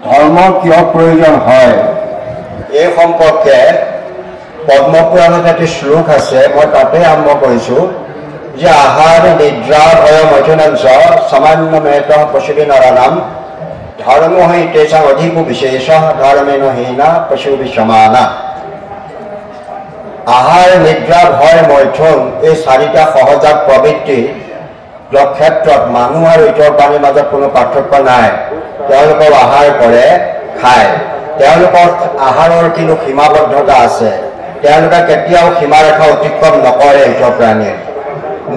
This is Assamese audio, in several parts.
ধৰ্ম কিয় প্ৰয়োজন হয় এই সম্পৰ্কে পদ্মপুৰাণত এটি শ্লোক আছে, মই তাতে আৰম্ভ কৰিছোঁ যে আহাৰ নিদ্ৰা ভয় মৈথুনাঞ্চ সামান্যমেত পশুবি নৰানাম ধৰ্ম হি তেষাং অধিকো বিশেষ ধৰ্মেন হীনা পশুবি সমানা। আহাৰ নিদ্ৰা ভয় মৈথুন এই চাৰিটা সহজাত প্ৰবৃত্তি ক্ষেত্ৰত মানুহ আৰু ইতৰ প্ৰাণীৰ মাজত কোনো পাৰ্থক্য নাই। তেওঁলোকৰ আহাৰ কৰে, খায়, তেওঁলোকৰ আহাৰৰ কিন্তু সীমাবদ্ধতা আছে, তেওঁলোকে কেতিয়াও সীমাৰেখা অতিক্ৰম নকৰে। ইতৰ প্ৰাণীয়ে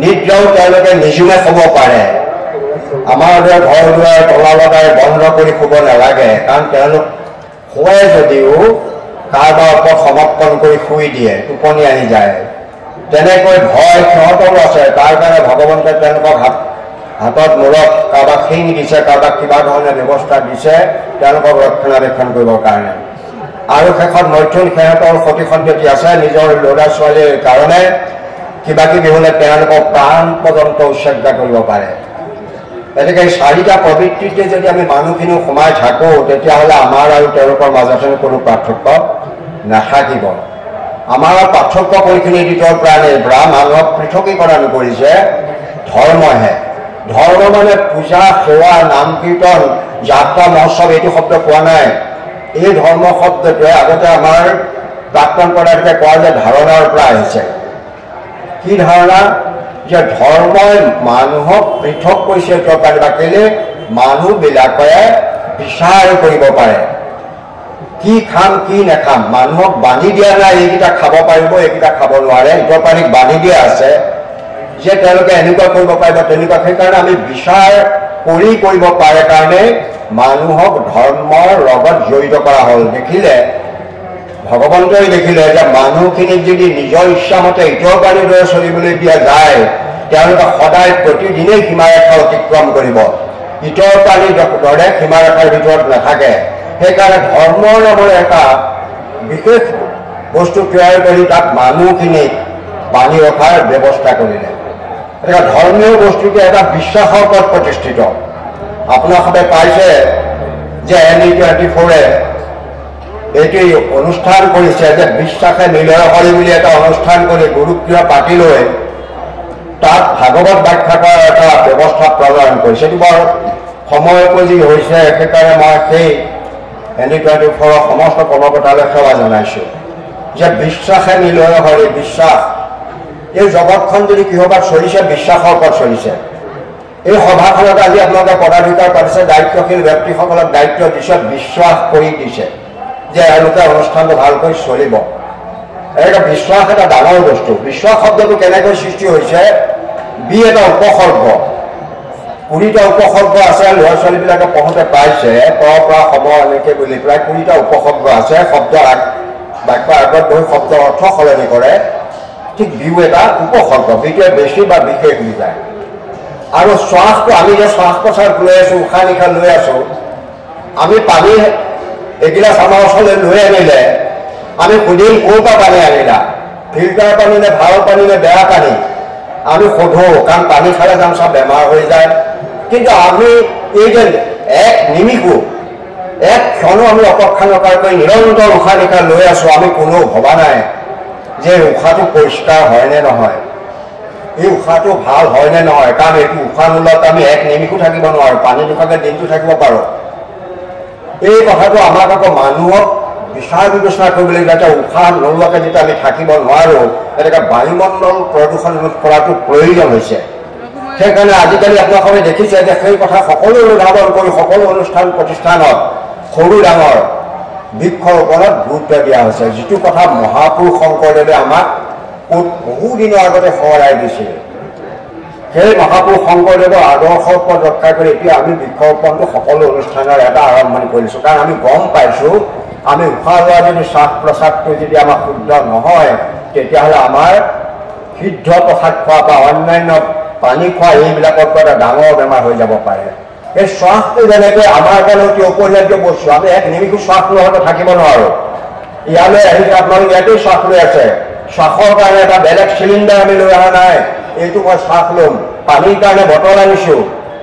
নিদ্ৰাও তেওঁলোকে নিজুমে শুব পাৰে। আমাৰ দৰে ঘৰ দুৱাৰ তলা লগাই বন্ধ কৰি শুব নালাগে, কাৰণ তেওঁলোক শুৱে যদিও কাৰোবাৰ ওপৰত সমৰ্পণ কৰি শুই দিয়ে, টোপনি আহি যায়। তেনেকৈ ভয় সিহঁতৰো আছে, তাৰ কাৰণে ভগৱন্তই তেওঁলোকক হাতত মূৰত কাৰোবাক শিং দিছে, কাৰোবাক কিবা ধৰণৰ ব্যৱস্থা দিছে তেওঁলোকক ৰক্ষণাবেক্ষণ কৰিবৰ কাৰণে। আৰু শেষত মৈথুন সিহঁতৰ সতি সন্ততি আছে, নিজৰ ল'ৰা ছোৱালীৰ কাৰণে কিবা কিবি হ'লে তেওঁলোকক প্ৰাণ পৰ্যন্ত উৎসৰ্গা কৰিব পাৰে। গতিকে এই চাৰিটা প্ৰবৃত্তিতে যদি আমি মানুহখিনিও সোমাই থাকোঁ তেতিয়াহ'লে আমাৰ আৰু তেওঁলোকৰ মাজতে কোনো পাৰ্থক্য নাথাকিব। আমাৰ পাৰ্থক্য কোনখিনি ইতৰ প্ৰাণীৰ পৰা মানুহক পৃথকীকৰণ কৰিছে ধৰ্মহে। ধৰ্ম মানে পূজা সেৱা নাম কীৰ্তন যাত্ৰা মহোৎসৱ এইটো শব্দ কোৱা নাই। এই ধৰ্ম শব্দটোৱে আগতে আমাৰ প্ৰাক্তন পদাৰ্থে কোৱা যে ধাৰণাৰ পৰা আহিছে। কি ধাৰণা? যে ধৰ্মই মানুহক পৃথক কৰিছে ইতৰ প্ৰাণীৰ পৰা। কেলে? মানুহবিলাকে বিচাৰ কৰিব পাৰে কি খাম কি নাখাম। মানুহক বান্ধি দিয়া নাই এইকেইটা খাব পাৰিব এইকেইটা খাব নোৱাৰে। ইতৰ প্ৰাণীক বান্ধি দিয়া আছে যে তেওঁলোকে এনেকুৱা কৰিব পাৰিব তেনেকুৱা। সেইকাৰণে আমি বিচাৰ কৰি কৰিব পাৰে কাৰণে মানুহক ধৰ্মৰ লগত জড়িত কৰা হ'ল। দেখিলে ভগৱন্তই দেখিলে যে মানুহখিনিক যদি নিজৰ ইচ্ছামতে ইতৰ প্ৰাণীৰ দৰে চলিবলৈ দিয়া যায় তেওঁলোকে সদায় প্ৰতিদিনেই সীমাৰেখা অতিক্ৰম কৰিব, ইতৰ প্ৰাণীৰ দৰে সীমাৰেখাৰ ভিতৰত নাথাকে। সেইকাৰণে ধৰ্মৰ নামেৰে এটা বিশেষ বস্তু তৈয়াৰ কৰি তাত মানুহখিনিক বান্ধি ৰখাৰ ব্যৱস্থা কৰিলে। গতিকে ধৰ্মীয় বস্তুটো এটা বিশ্বাসৰ ওপৰত প্ৰতিষ্ঠিত। আপোনালোকে পাইছে যে N24 এইটো অনুষ্ঠান কৰিছে যে বিশ্বাসে নিলয় কৰি বুলি এটা অনুষ্ঠান কৰি গুৰুক্ৰিয়া পাতি লৈ তাত ভাগৱত ব্যাখ্যা কৰাৰ এটা ব্যৱস্থা প্ৰদান কৰিছে। এইটো বৰ সময় উপযোগী হৈছে। সেইকাৰণে মই সেই N24 সমস্ত কৰ্মকৰ্তালৈ সেৱা জনাইছোঁ যে বিশ্বাসে নিলয় হৰি। বিশ্বাস এই জগতখন যদি কিহবাত চলিছে বিশ্বাসৰ ওপৰত চলিছে। এই সভাখনত আজি আপোনালোকে পদাধিকাৰ পাতিছে, দায়িত্বশীল ব্যক্তিসকলক দায়িত্ব দিছে, বিশ্বাস কৰি দিছে যে এওঁলোকে অনুষ্ঠানটো ভালকৈ চলিব। এটা বিশ্বাস এটা ডাঙৰ বস্তু। বিশ্বাস শব্দটো কেনেকৈ সৃষ্টি হৈছে? বি এটা উপসৰ্গ, 20টা উপসৰ্গ আছে। ল'ৰা ছোৱালীবিলাকে পঢ়োঁতে পাইছে তৰ পৰা সময় এনেকৈ বুলি প্ৰায় 20টা উপসৰ্গ আছে। শব্দ বাক্যৰ আগত গৈ শব্দ অৰ্থ সলনি কৰে। ঠিক বিও এটা উপসৰ্গ, বিটোৱে বেছি বা বিশেষ বুজায়। আৰু শ্বাসটো আমি যে শ্বাস প্ৰশ্বাস লৈ আছোঁ, উশাহ নিশাহ লৈ আছোঁ, আমি পানী এগিলাচ আমাৰ ওচৰলৈ লৈ আনিলে আমি সুধিম ক'ৰ পৰা পানী আনিলা, ফিল্টাৰ পানী নে ভাল পানী নে বেয়া পানী, আমি সোধোঁ। কাৰণ পানী খালে যাম চব বেমাৰ হৈ যায়। কিন্তু আমি এই যে এক নিমিষো এক ক্ষণো আমি অপেক্ষা নকৰাকৈ নিৰন্তৰ উশাহ নিশাহ লৈ আছোঁ, আমি কোনো ভবা নাই যে উশাহটো পৰিষ্কাৰ হয় নে নহয়, এই উশাহটো ভাল হয় নে নহয়। কাৰণ এইটো উশাহ নোলোৱাত আমি এক নিমিষো থাকিব নোৱাৰোঁ, পানী নোখোৱাকৈ দিনটো থাকিব পাৰোঁ। এই কথাটো আমাক আকৌ মানুহক বিচাৰ বিবেচনা কৰিবলৈ যাতে উশাহ নোলোৱাকৈ যেতিয়া আমি থাকিব নোৱাৰোঁ, তেনেকৈ বায়ুমণ্ডল প্ৰদূষণ ৰোধ কৰাটো প্ৰয়োজন হৈছে। সেইকাৰণে আজিকালি আপোনালোকে দেখিছে যে সেই কথা সকলো অনুধাৱন কৰি সকলো অনুষ্ঠান প্ৰতিষ্ঠানত সৰু ডাঙৰ বৃক্ষৰ ওপৰত গুৰুত্ব দিয়া হৈছে। যিটো কথা মহাপুৰুষ শংকৰদেৱে আমাক বহুদিনৰ আগতে সোঁৱৰাই দিছিল। সেই মহাপুৰুষ শংকৰদেৱৰ আদৰ্শৰ ওপৰত ৰক্ষা কৰি এতিয়া আমি বৃক্ষৰোপণটো সকলো অনুষ্ঠানৰ এটা আৰম্ভণি কৰিছোঁ। কাৰণ আমি গম পাইছোঁ আমি উশাহ লোৱা যদি শ্বাস প্ৰশ্বাসটো যদি আমাৰ শুদ্ধ নহয় তেতিয়াহ'লে আমাৰ সিদ্ধ প্ৰসাদ খোৱা বা অন্যান্য পানী খোৱা এইবিলাকৰ পৰা এটা ডাঙৰ বেমাৰ হৈ যাব পাৰে। এই শ্বাসটো যেনেকৈ আমাৰ কাৰণে অতি অপৰিহাৰ্য বস্তু, আমি এক নিমিষো শ্বাস নোহোৱাকৈ থাকিব নোৱাৰোঁ। ইয়ালৈ আহিছে আপোনালোক ইয়াতেই শ্বাস লৈ আছে, শ্বাসৰ কাৰণে এটা বেলেগ চিলিণ্ডাৰ আমি লৈ অহা নাই। এইটো মই শ্বাস ল'ম, পানীৰ কাৰণে বটল আনিছোঁ,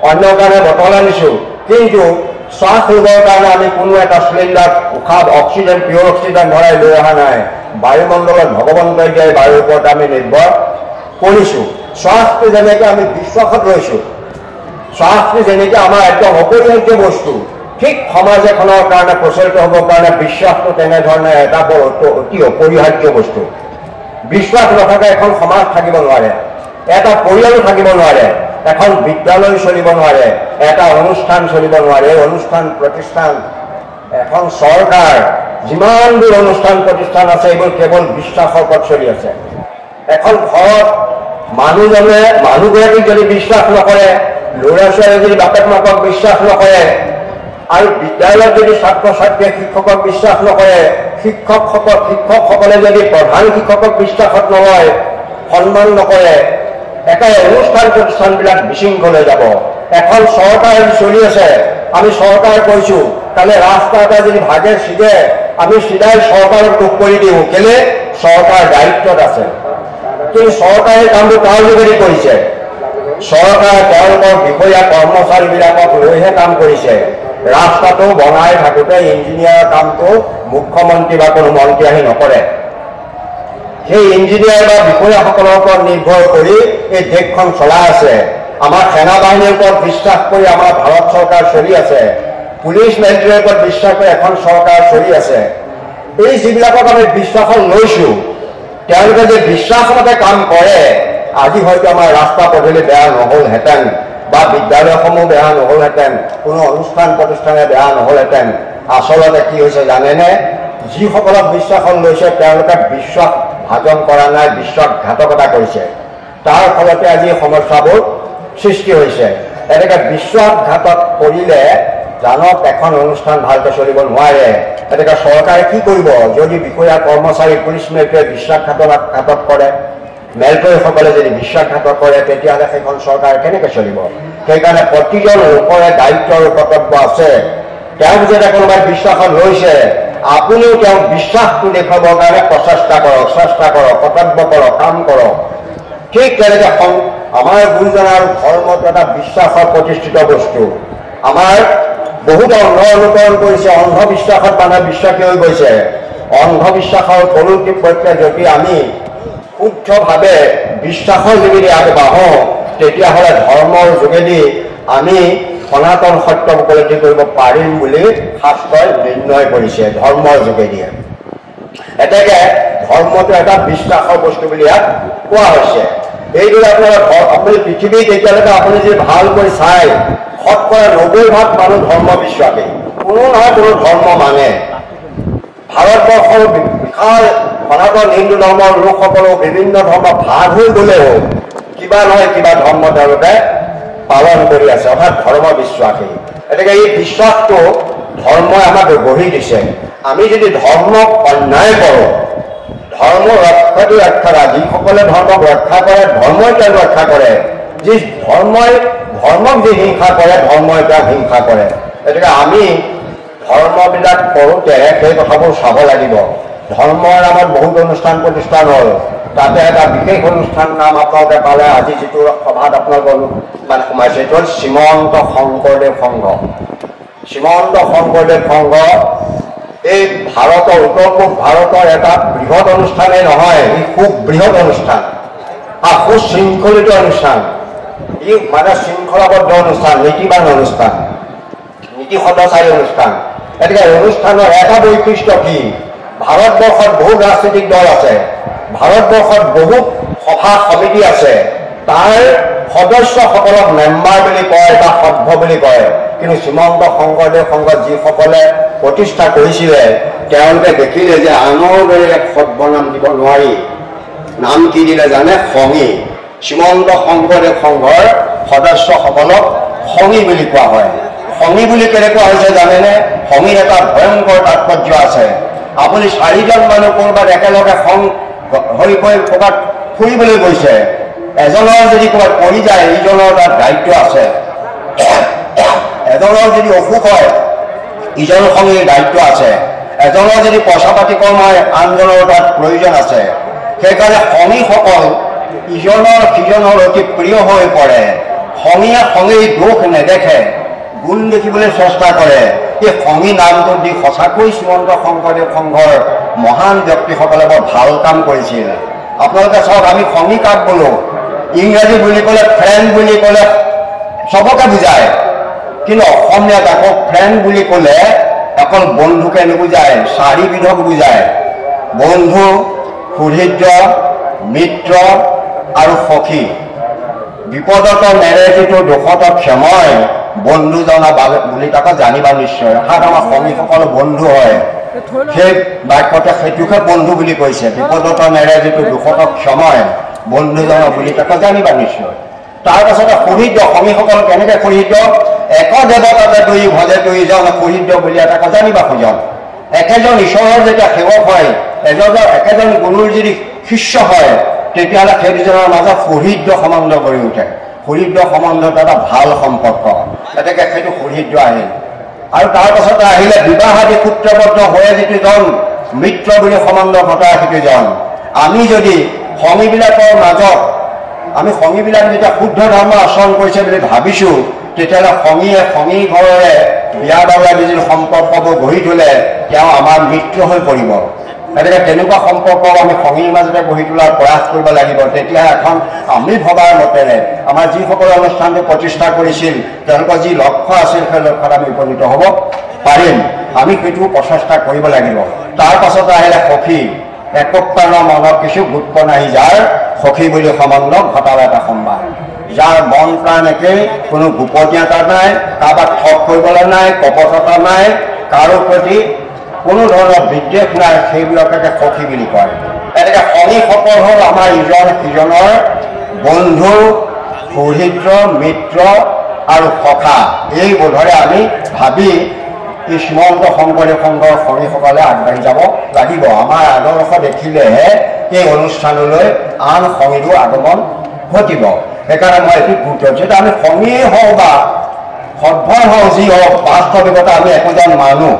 অন্যৰ কাৰণে বটল আনিছোঁ, কিন্তু শ্বাস ৰোগৰ কাৰণে আমি কোনো এটা চিলিণ্ডাৰত উশাহ অক্সিজেন পিয়ৰ অক্সিজেন ভৰাই লৈ অহা নাই। বায়ুমণ্ডলত ভগৱন্তই দিয়া বায়ুৰ ওপৰত আমি নিৰ্ভৰ কৰিছোঁ। শ্বাসটো যেনেকৈ আমি বিশ্বাসত লৈছোঁ, শ্বাসটো যেনেকৈ আমাৰ একদম অপৰিহাৰ্য বস্তু, ঠিক সমাজ এখনৰ কাৰণে প্ৰচলিত হ'বৰ কাৰণে বিশ্বাসটো তেনেধৰণে এটা অতি অপৰিহাৰ্য বস্তু। বিশ্বাস নথকা এখন সমাজ থাকিব নোৱাৰে, এটা পৰিয়ালো থাকিব নোৱাৰে, এখন বিদ্যালয় চলিব নোৱাৰে, এটা অনুষ্ঠান চলিব নোৱাৰে। অনুষ্ঠান প্ৰতিষ্ঠান, এখন চৰকাৰ, যিমানবোৰ অনুষ্ঠান প্ৰতিষ্ঠান আছে এইবোৰ কেৱল বিশ্বাসৰ ওপৰত চলি আছে। এখন ঘৰত মানুহগৰাকীক যদি বিশ্বাস নকৰে, ল'ৰা ছোৱালীয়ে যদি বাপেক মাকক বিশ্বাস নকৰে, আৰু বিদ্যালয়ত যদি ছাত্ৰ ছাত্ৰীয়ে শিক্ষকক বিশ্বাস নকৰে, শিক্ষকসকলে যদি প্ৰধান শিক্ষকক বিশ্বাসত নলয়, সন্মান নকৰে, এটাই অনুষ্ঠান প্ৰতিষ্ঠানবিলাক বিশৃংখল হৈ যাব। এখন চৰকাৰ চলি আছে, আমি চৰকাৰ কৈছোঁ, কালি ৰাস্তা এটা যদি ভাগে ছিগে আমি চিধাই চৰকাৰক দুখ কৰি দিওঁ, কেলে চৰকাৰ দায়িত্বত আছে। কিন্তু চৰকাৰে কামটো তাৰ যোগেদি কৰিছে। চৰকাৰে তেওঁলোকৰ বিষয়া কৰ্মচাৰীবিলাকক লৈহে কাম কৰিছে। ৰাস্তাটো বনাই থাকোঁতে ইঞ্জিনিয়াৰৰ কামটো মুখ্যমন্ত্ৰী বা কোনো মন্ত্ৰী আহি নকৰে। সেই ইঞ্জিনিয়াৰ বা বিষয়াসকলৰ ওপৰত নিৰ্ভৰ কৰি এই দেশখন চলাই আছে। আমাৰ সেনা বাহিনীৰ ওপৰত বিশ্বাস কৰি আমাৰ ভাৰত চৰকাৰ চলি আছে। পুলিচ মিলিটাৰীৰ ওপৰত বিশ্বাস কৰি এখন চৰকাৰ চলি আছে। এই যিবিলাকক আমি বিশ্বাসত লৈছোঁ, তেওঁলোকে যে বিশ্বাসমতে কাম কৰে, আজি হয়তো আমাৰ ৰাস্তা পদূলি বেয়া নহ'লহেঁতেন, বা বিদ্যালয়সমূহ বেয়া নহ'লহেঁতেন, কোনো অনুষ্ঠান প্ৰতিষ্ঠানে বেয়া নহ'লহেঁতেন। আচলতে কি হৈছে জানেনে? যিসকলক বিশ্বাসত লৈছে তেওঁলোকে বিশ্বাস ভাজন কৰা নাই, বিশ্বাসঘাতকতা কৰিছে। তাৰ ফলতে আজি সমস্যাবোৰ সৃষ্টি হৈছে। এনেকৈ বিশ্বাসঘাতক কৰিলে জানক এখন অনুষ্ঠান ভালকৈ চলিব নোৱাৰে। এনেকৈ চৰকাৰে কি কৰিব? যদি বিষয়া কৰ্মচাৰী পুলিচ মিলিটাৰীয়ে বিশ্বাসঘাতক কৰে, মেলকৰীসকলে যদি বিশ্বাসঘাতক কৰে, তেতিয়াহ'লে সেইখন চৰকাৰ কেনেকৈ চলিব? সেইকাৰণে প্ৰতিজন লোকৰে দায়িত্ব আৰু কৰ্তব্য আছে। তেওঁক যেতিয়া কোনোবাই বিশ্বাসত লৈছে, আপুনিও তেওঁক বিশ্বাসটো দেখুৱাবৰ কাৰণে প্ৰচেষ্টা কৰক, চেষ্টা কৰক, কৰ্তব্য কৰক, কাম কৰক। ঠিক তেনেকৈ আমাৰ গুৰুজন আৰু ধৰ্মটো এটা বিশ্বাসৰ প্ৰতিষ্ঠিত বস্তু। আমাৰ বহুত অন্ধ অনুকৰণ কৰিছে, অন্ধবিশ্বাসত মানুহে বিশ্বাসী হৈ গৈছে। অন্ধবিশ্বাসৰ পৰিৱৰ্তে যদি আমি শুদ্ধভাৱে বিশ্বাসৰ যোগেদি আগবাঢ়োঁ, তেতিয়াহ'লে ধৰ্মৰ যোগেদি আমি সনাতন সত্য উপলব্ধি কৰিব পাৰিম বুলি শাস্ত্ৰই নিৰ্ণয় কৰিছে। ধৰ্মৰ যোগেদিয়ে এতেকে ধৰ্মটো এটা বিশ্বাসৰ বস্তু বুলি ইয়াত কোৱা হৈছে। এইদৰে আপুনি পৃথিৱীত এতিয়ালৈকে আপুনি যদি ভাল কৰি চাই, শতকৰা 90% মানুহ ধৰ্ম বিশ্বাসী, কোনো নহয় কোনো ধৰ্ম মানে। ভাৰতবৰ্ষৰ বিশাল সনাতন হিন্দু ধৰ্মৰ লোকসকলেও বিভিন্ন ধৰ্ম ভাগ হৈ গ'লেও কিবা নহয় কিবা ধৰ্ম তেওঁলোকে পালন কৰি আছে, অৰ্থাৎ ধৰ্ম বিশ্বাসী। গতিকে এই বিশ্বাসটো ধৰ্মই আমাক গঢ়ি দিছে। আমি যদি ধৰ্মক অন্যায় কৰোঁ, ধৰ্ম ৰক্ষাটো ৰক্ষা, যিসকলে ধৰ্মক ৰক্ষা কৰে ধৰ্মই তেওঁক ৰক্ষা কৰে। যি ধৰ্মক যি হিংসা কৰে, ধৰ্মই তেওঁক হিংসা কৰে। গতিকে আমি ধৰ্মবিলাক কৰোঁতে সেই কথাবোৰ চাব লাগিব। ধৰ্মৰ নামত বহুত অনুষ্ঠান প্ৰতিষ্ঠান হ'ল, তাতে এটা বিশেষ অনুষ্ঠান নাম আপোনালোকে পালে, আজি যিটো সভাত আপোনালোকৰ মানে সোমাইছে, এইটো হ'ল শ্ৰীমন্ত শংকৰদেৱ সংঘ। শ্ৰীমন্ত শংকৰদেৱ সংঘ এই ভাৰতৰ উত্তৰ পূব ভাৰতৰ এটা বৃহৎ অনুষ্ঠানেই নহয়, ই খুব বৃহৎ অনুষ্ঠান আৰু সুশৃংখলিত অনুষ্ঠান। ই মানে শৃংখলাবদ্ধ অনুষ্ঠান, নীতিবান অনুষ্ঠান, নীতি সদচাৰী অনুষ্ঠান। গতিকে অনুষ্ঠানৰ এটা বৈশিষ্ট্য কি? ভাৰতবৰ্ষত বহুত ৰাজনৈতিক দল আছে, ভাৰতবৰ্ষত বহুত সভা সমিতি আছে, তাৰ সদস্যসকলক মেম্বাৰ বুলি কয় বা সভ্য বুলি কয়। কিন্তু শ্ৰীমন্ত শংকৰদেৱ সংঘত যিসকলে প্ৰতিষ্ঠা কৰিছিলে, তেওঁলোকে দেখিলে যে আনৰ দৰে এক সভ্য নাম দিব নোৱাৰি। নাম কি দিলে জানে? সংগী। শ্ৰীমন্ত শংকৰদেৱ সংঘৰ সদস্যসকলক সংগী বুলি কোৱা হয়। সংগী বুলি কেনেকুৱা হৈছে জানেনে? সংগীৰ এটা ভয়ংকৰ তাৎপৰ্য আছে। আপুনি 4জন মানুহ ক'ৰবাত একেলগে হৈ গৈ ক'ৰবাত ফুৰিবলৈ গৈছে, এজনৰ যদি ক'ৰবাত পৰি যায়, ইজনৰ তাত দায়িত্ব আছে। এজনৰ যদি অসুখ হয়, ইজন সংগীৰ দায়িত্ব আছে। এজনৰ যদি পইচা পাতি কম হয়, আনজনৰ তাত প্ৰয়োজন আছে। সেইকাৰণে সংগীসকল ইজনৰ সিজনৰ অতি প্ৰিয় হৈ পৰে। সংগীয়ে সংগীৰ দোষ নেদেখে, গুণ দেখিবলৈ চেষ্টা কৰে। এই সংগী নামটো দি সঁচাকৈ শ্ৰীমন্ত শংকৰদেৱ সংঘৰ মহান ব্যক্তিসকলে বৰ ভাল কাম কৰিছিল। আপোনালোকে চাওক, আমি সংগী কাক বোলো? ইংৰাজী বুলি ক'লে ফ্ৰেণ্ড বুলি ক'লে চবকে বুজায়, কিন্তু অসমীয়াত আকৌ ফ্ৰেণ্ড বুলি ক'লে অকল বন্ধুকে নুবুজায়, চাৰিবিধক বুজায়। বন্ধু, সুহৃদ, মিত্ৰ আৰু সখী। বিপদত নেৰে যিটো দুখত ক্ষময়, বন্ধু জনা বুলি তাকে জানিবা নিশ্চয়। অৰ্থাৎ আমাৰ সংগীসকল বন্ধু হয়। সেই বাক্যতে সেইটোকে বন্ধু বুলি কৈছে। বিপদত নেৰে যিটো দুখত ক্ষময়, বন্ধু জনা বুলি তাকে জানিবা নিশ্চয়। তাৰ পাছতে সুহৃদ, সংগীসকল কেনেকৈ সুহৃদ? এক দেৱতাতে দুই ভজে দুইজন সুহৃদ বুলি তাকে জানিবা সুজন। একেজন ঈশ্বৰৰ যেতিয়া সেৱক হয়, একেজন গুৰুৰ যদি শিষ্য হয়, তেতিয়াহ'লে সেই দুজনৰ মাজত সুহৃদ সম্বন্ধ গঢ়ি উঠে। সুহৃদ সম্বন্ধত এটা ভাল সম্পৰ্ক, গতিকে সেইটো সুহৃদ আহিল। আৰু তাৰ পাছতে আহিলে বিবাহ আদি সূত্ৰবদ্ধ হৈ যিটোজন মিত্ৰ বুলি সম্বন্ধ ঘটা সেইটোজন। আমি যদি সংগীবিলাকৰ মাজত আমি সংগীবিলাক যেতিয়া শুদ্ধ ধৰ্ম আচৰণ কৰিছে বুলি ভাবিছোঁ, তেতিয়াহ'লে সংগী ঘৰৰে বিয়া বাৰু যদি সম্পৰ্কবোৰ গঢ়ি তোলে, তেওঁ আমাৰ মিত্ৰ হৈ পৰিব। গতিকে তেনেকুৱা সম্পৰ্ক আমি সংগীৰ মাজতে গঢ়ি তোলাৰ প্ৰয়াস কৰিব লাগিব। তেতিয়া এখন আমি ভবাৰ মতেৰে আমাৰ যিসকলে অনুষ্ঠানটো প্ৰতিষ্ঠা কৰিছিল, তেওঁলোকৰ যি লক্ষ্য আছিল, সেই লক্ষ্যত আমি উপনীত হ'ব পাৰিম। আমি সেইটো প্ৰচেষ্টা কৰিব লাগিব। তাৰ পাছতে আহিলে সখী। একত্ৰানৰ মনত কিছু গুৰুত্ব নাহি যাৰ, সখী বুলি সম্বন্ধ ঘটাৰ এটা সম্বাদ। যাৰ মন প্ৰাণ একেই, কোনো গোপনীয়তা নাই, কাৰোবাক ঠগ কৰিবলৈ নাই, কপটতা নাই, কাৰো প্ৰতি কোনো ধৰণৰ বিদ্বেষ নাই, সেইবিলাকে সখী বুলি কয়। এনেকৈ সংগীসকল হ'ল আমাৰ ইজন সিজনৰ বন্ধু, সুহৃদ, মিত্ৰ আৰু সখা। এই বোধৰে আমি ভাবি শ্ৰীমন্ত শংকৰদেৱ সংঘৰ সংগীসকলে আগবাঢ়ি যাব লাগিব। আমাৰ আদৰ্শ দেখিলেহে এই অনুষ্ঠানলৈ আন সংগীৰো আগমন ঘটিব। সেইকাৰণে মই এইটো গুৰুত্ব দিছোঁ যে আমি সংগীয়ে হওঁ বা সভ্যই হওঁ, যি হওক, বাস্তৱিকতা আমি একোজন মানুহ।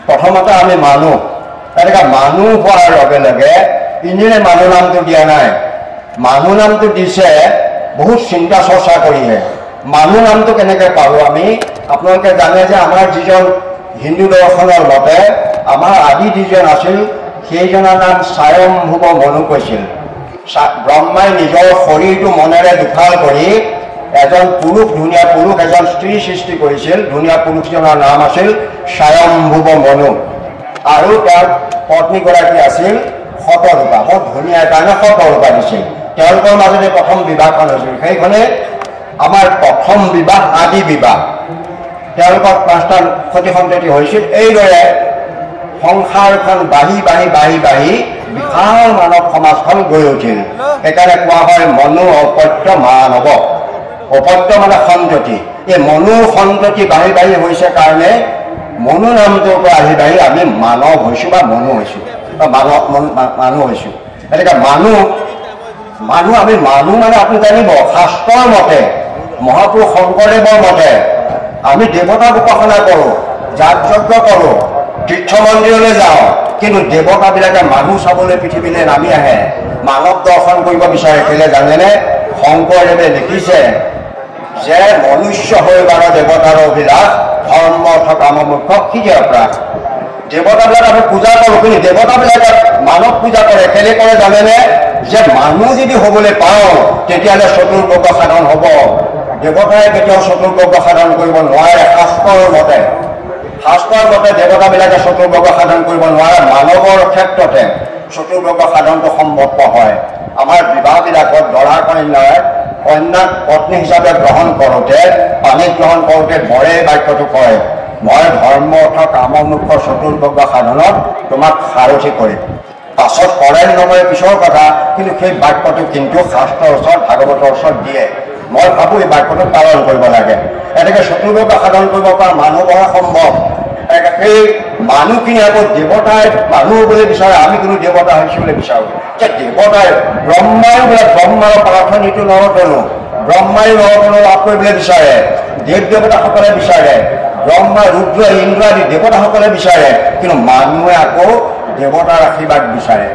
প্ৰথমতে আমি মানুহ। তেনেকৈ মানুহ হোৱাৰ লগে লগে ইঞ্জিনে মানুহ নামটো দিয়া নাই, মানুহ নামটো দিছে বহুত চিন্তা চৰ্চা কৰিহে। মানুহ নামটো কেনেকৈ পাৰোঁ আমি? আপোনালোকে জানে যে আমাৰ যিজন হিন্দু দৰ্শনৰ মতে আমাৰ আদি যিজন আছিল, সেইজনৰ নাম স্বয়ম্ভুৱ মনু কৈছিল। ব্ৰহ্মাই নিজৰ শৰীৰটো মনেৰে দুফাল কৰি এজন পুৰুষ, ধুনীয়া পুৰুষ, এজন স্ত্ৰী সৃষ্টি কৰিছিল। ধুনীয়া পুৰুষজনৰ নাম আছিল স্বয়ম্ভুৱ মনু, আৰু তেওঁৰ পত্নীগৰাকী আছিল শতৰূপা। বৰ ধুনীয়া কাৰণে শতৰূপা দিছিল। তেওঁলোকৰ মাজতে প্ৰথম বিবাহখন হৈছিল। সেইখনে আমাৰ প্ৰথম বিবাহ, আদি বিবাহ। তেওঁলোকৰ 5টা সতি সন্ততি হৈছিল। এইদৰে সংসাৰখন বাঢ়ি বাঢ়ি বাঢ়ি বাঢ়ি বিশাল মানৱ সমাজখন গৈ উঠিল। সেইকাৰণে কোৱা হয় মনু অপত্য মানৱ। অপত্য মানে সন্ততি। এই মনু সন্ততি বাঢ়ি বাঢ়ি হৈছে কাৰণে মনু নামটোৰ পৰা আহি বাঢ়ি আমি মানৱ হৈছোঁ বা মনু হৈছোঁ বা মানুহ হৈছোঁ। গতিকে মানুহ আমি মানুহ মানে আপুনি জানিব, শাস্ত্ৰৰ মতে, মহাপুৰুষ শংকৰদেৱৰ মতে আমি দেৱতাক উপাসনা কৰোঁ, যাগ যজ্ঞ কৰোঁ, তীৰ্থ মন্দিৰলৈ যাওঁ, কিন্তু দেৱতাবিলাকে মানুহ চাবলৈ পৃথিৱীলৈ নামি আহে, মানৱ দৰ্শন কৰিব বিচাৰে। কেলৈ জানেনে? শংকৰদেৱে লিখিছে যে মনুষ্য হৈ বাৰ দেৱতাৰ অভিলাষ, ধৰ্ম অৰ্থ কাম মোক্ষ সিজে অপৰাধ। দেৱতাবিলাক আমি পূজা কৰোঁ, কিন্তু দেৱতাবিলাকে মানৱ পূজা কৰে। কেলৈ কৰে জানেনে? যে মানুহ যদি হ'বলৈ পাওঁ, তেতিয়াহ'লে চতুৰ্বৰ্গ সাধন হ'ব। দেৱতাই কেতিয়াও চতুৰ্বৰ্গ সাধন কৰিব নোৱাৰে। শাস্ত্ৰৰ মতে দেৱতাবিলাকে চতুৰ্বৰ্গ সাধন কৰিব নোৱাৰে। মানৱৰ ক্ষেত্ৰতে চতুৰ্বৰ্গ সাধনটো সম্ভৱ হয়। আমাৰ বিবাহবিলাকত দৰা কন্যাক পত্নী হিচাপে গ্ৰহণ কৰোঁতে, পানী গ্ৰহণ কৰোঁতে বৰে বাক্যটো কয়, মই ধৰ্ম অৰ্থ কাম মোক্ষ চতুৰ্বৰ্গ সাধনত তোমাক সাৰথি কৰিম। পাছত কৰে নকৰে পিছৰ কথা, কিন্তু সেই বাক্যটো কিন্তু শাস্ত্ৰৰ ওচৰত, ভাগৱতৰ ওচৰত দিয়ে। মই ভাবোঁ এই বাক্যটো পালন কৰিব লাগে। এনেকৈ চতুৰ্বৰ্গ সাধন কৰিব পৰা মানুহৰ সম্ভৱ। সেই মানুহখিনি আকৌ দেৱতাই মানুহ হ'বলৈ বিচাৰে, আমি কোনো দেৱতা হৈছোঁ বুলি বিচাৰোঁ। যে দেৱতাই ব্ৰহ্মাই বোলে ব্ৰহ্মাৰ প্ৰাৰ্থনীটো নৰতনো, ব্ৰহ্মাই নৰতনো লাভ কৰিবলৈ বিচাৰে, দেৱ দেৱতাসকলে বিচাৰে, ব্ৰহ্মা ৰুদ্ৰ ইন্দ্ৰ আদি দেৱতাসকলে বিচাৰে, কিন্তু মানুহে আকৌ দেৱতাৰ আশীৰ্বাদ বিচাৰে।